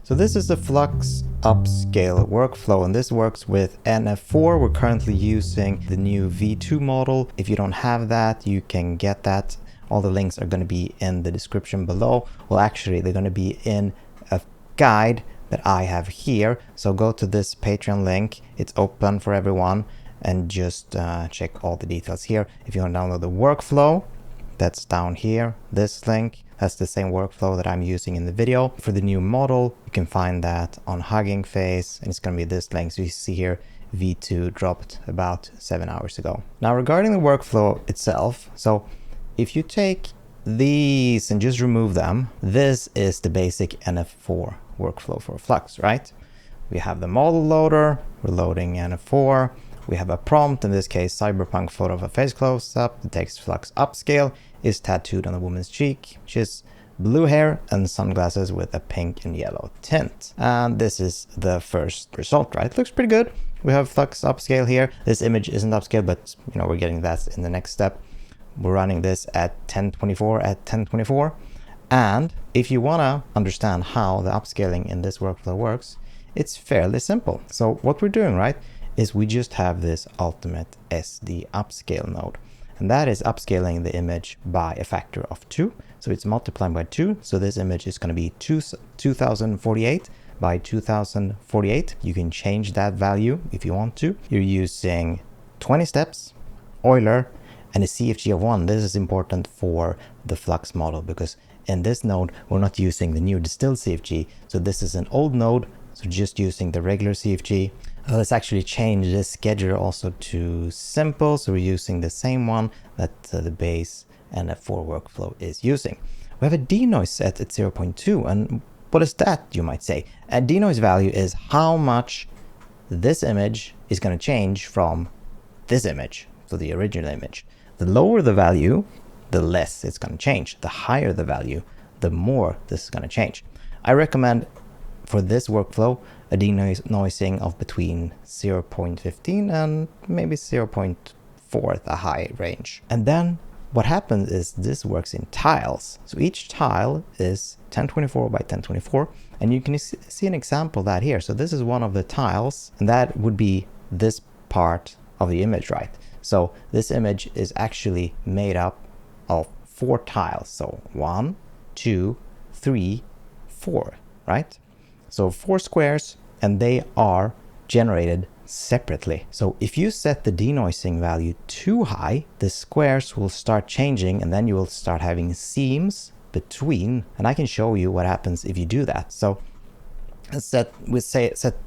So this is the FLUX Upscale workflow, and this works with NF4. We're currently using the new V2 model. If you don't have that, you can get that. All the links are going to be in the description below. Well, actually, they're going to be in a guide that I have here. So go to this Patreon link. It's open for everyone, and just check all the details here. If you want to download the workflow, that's down here, this link. That's the same workflow that I'm using in the video. For the new model, you can find that on Hugging Face, and it's going to be this link. So you see here, V2 dropped about 7 hours ago. Now, regarding the workflow itself, so if you take these and just remove them, this is the basic NF4 workflow for FLUX, right? We have the model loader, we're loading NF4. We have a prompt, in this case, cyberpunk photo of a face close-up. The text FLUX Upscale is tattooed on a woman's cheek. She has blue hair and sunglasses with a pink and yellow tint. And this is the first result, right? Looks pretty good. We have FLUX Upscale here. This image isn't upscale, but we're getting that in the next step. We're running this at 1024 at 1024. And if you want to understand how the upscaling in this workflow works, it's fairly simple. So what we're doing, right, is we just have this ultimate SD upscale node. And that is upscaling the image by a factor of 2. So it's multiplied by 2. So this image is going to be 2048 by 2048. You can change that value if you want to. You're using 20 steps, Euler, and a CFG of 1. This is important for the FLUX model because in this node, we're not using the new distilled CFG. So this is an old node, so just using the regular CFG. Let's actually change this scheduler also to simple. So we're using the same one that the base NF4 workflow is using. We have a denoise set at 0.2. And what is that, you might say? A denoise value is how much this image is going to change from this image, so the original image. The lower the value, the less it's going to change. The higher the value, the more this is going to change. I recommend for this workflow a denoising of between 0.15 and maybe 0.4 at a high range. And then what happens is this works in tiles. So each tile is 1024 by 1024, and you can see an example of that here. So this is one of the tiles, and that would be this part of the image, right? So this image is actually made up of 4 tiles. So 1, 2, 3, 4, right? So 4 squares, and they are generated separately. So if you set the denoising value too high, the squares will start changing, and then you will start having seams between. And I can show you what happens if you do that. So let's set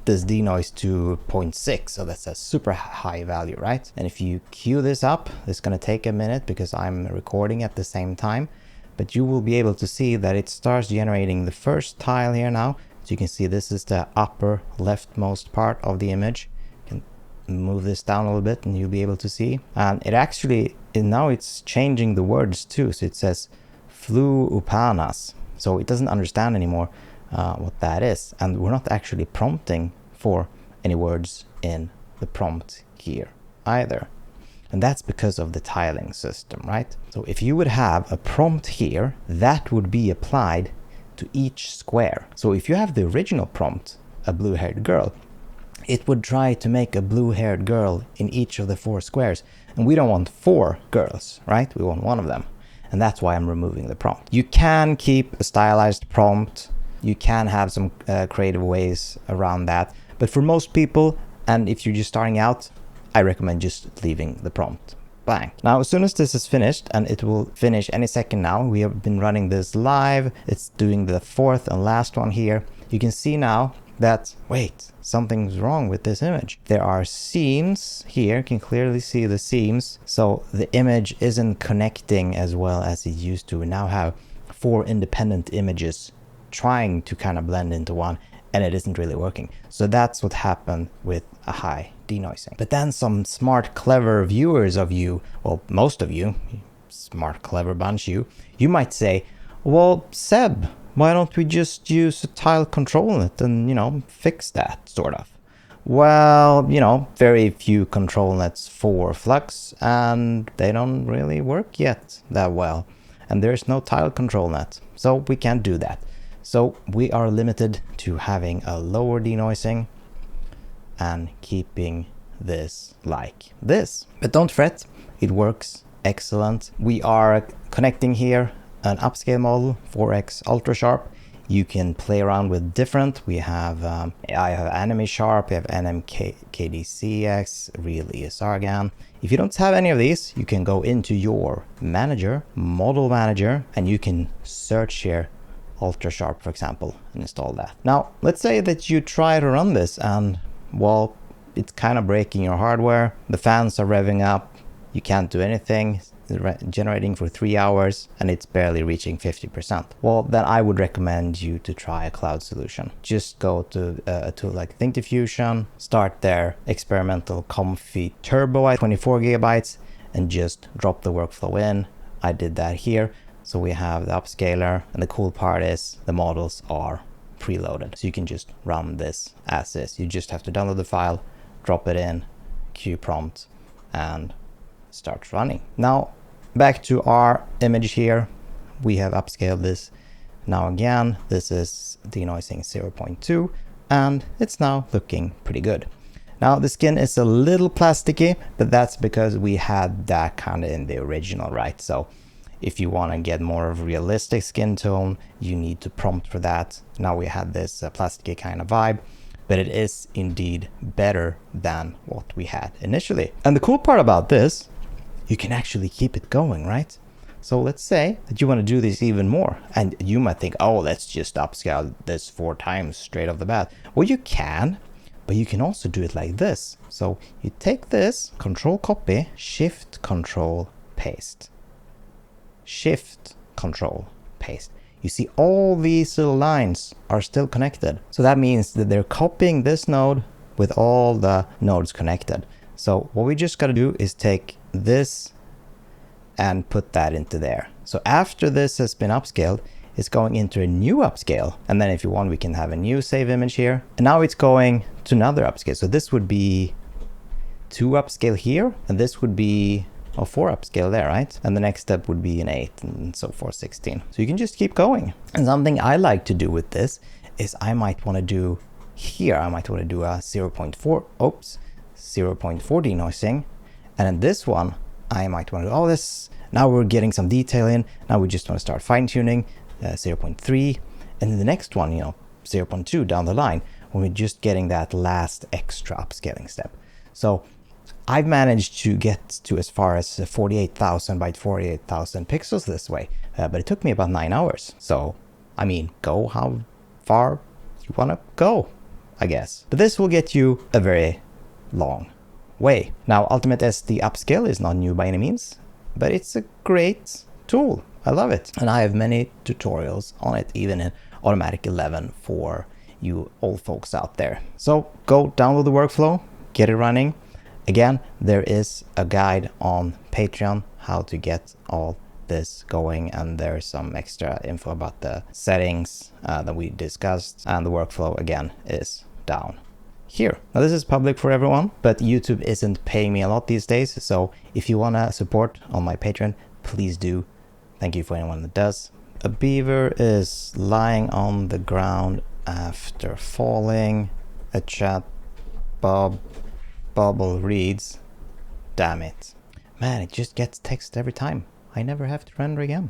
this denoise to 0.6. So that's a super high value, right? And if you queue this up, it's going to take a minute because I'm recording at the same time. But you will be able to see that it starts generating the first tile here now. So you can see this is the upper leftmost part of the image. You can move this down a little bit and you'll be able to see. And it actually, now it's changing the words too. So it says FLUX. So it doesn't understand anymore what that is. And we're not actually prompting for any words in the prompt here either. And that's because of the tiling system, right? So if you would have a prompt here, that would be applied to each square. So if you have the original prompt, a blue-haired girl, it would try to make a blue-haired girl in each of the 4 squares. And we don't want 4 girls, right? We want one of them. And that's why I'm removing the prompt. You can keep a stylized prompt. You can have some creative ways around that. But for most people, and if you're just starting out, I recommend just leaving the prompt blank. Now, as soon as this is finished, and it will finish any second now, we have been running this live. It's doing the 4th and last one here. You can see now that, wait, something's wrong with this image. There are seams here, you can clearly see the seams. So the image isn't connecting as well as it used to. We now have 4 independent images trying to kind of blend into one, and it isn't really working. So that's what happened with a high denoising. But then some smart, clever viewers of you, well, most of you, smart, clever bunch, you might say, well, Seb, why don't we just use a tile control net and, fix that, sort of? Well, very few control nets for FLUX, and they don't really work yet that well. And there's no tile control net, so we can't do that. So we are limited to having a lower denoising and keeping this like this. But don't fret, it works excellent. We are connecting here an upscale model 4x ultra sharp. You can play around with different. We have I have anime sharp, we have NMKDCX, real ESR GAN. If you don't have any of these, you can go into your manager, model manager, and you can search here ultra sharp, for example, and install that. Now let's say that you try to run this and, well, it's kind of breaking your hardware. The fans are revving up, you can't do anything, generating for 3 hours, and it's barely reaching 50%. Well, then I would recommend you to try a cloud solution. Just go to a tool like Think Diffusion, start their experimental Comfy Turbo at 24 gigabytes, and just drop the workflow in. I did that here. So we have the Upscaler, and the cool part is the models are preloaded. So you can just run this as is. You just have to download the file, drop it in, Q prompt, and start running. Now back to our image here. We have upscaled this. Now again, this is denoising 0.2, and it's now looking pretty good. Now the skin is a little plasticky, but that's because we had that kind of in the original, right? So if you want to get more of a realistic skin tone, you need to prompt for that. Now we had this plasticky kind of vibe, but it is indeed better than what we had initially. And the cool part about this, you can actually keep it going, right? So let's say that you want to do this even more, and you might think, oh, let's just upscale this 4 times straight off the bat. Well, you can, but you can also do it like this. So you take this, control copy, shift control paste, shift control paste. You see all these little lines are still connected. So that means that they're copying this node with all the nodes connected. So what we just got to do is take this and put that into there. So after this has been upscaled, it's going into a new upscale. And then if you want, we can have a new save image here. And now it's going to another upscale. So this would be 2 upscale here, and this would be 4 upscale there, right? And the next step would be an 8, and so forth, 16. So you can just keep going. And something I like to do with this is I might want to do here, I might want to do a 0.4 denoising. And in this one, I might want to do all this. Now we're getting some detail in. Now we just want to start fine tuning 0.3. And then the next one, 0.2 down the line, when we're just getting that last extra upscaling step. So I've managed to get to as far as 48,000 by 48,000 pixels this way, but it took me about 9 hours. So, I mean, go how far you want to go, I guess. But this will get you a very long way. Now, Ultimate SD Upscale is not new by any means, but it's a great tool. I love it. And I have many tutorials on it, even in Automatic 11 for you old folks out there. So go download the workflow, get it running. Again, there is a guide on Patreon how to get all this going, and there's some extra info about the settings that we discussed, and the workflow again is down here. Now this is public for everyone, but YouTube isn't paying me a lot these days, so if you want to support on my Patreon, please do. Thank you for anyone that does. A beaver is lying on the ground after falling. A chat bubble reads, damn it. Man, it just gets text every time. I never have to render again.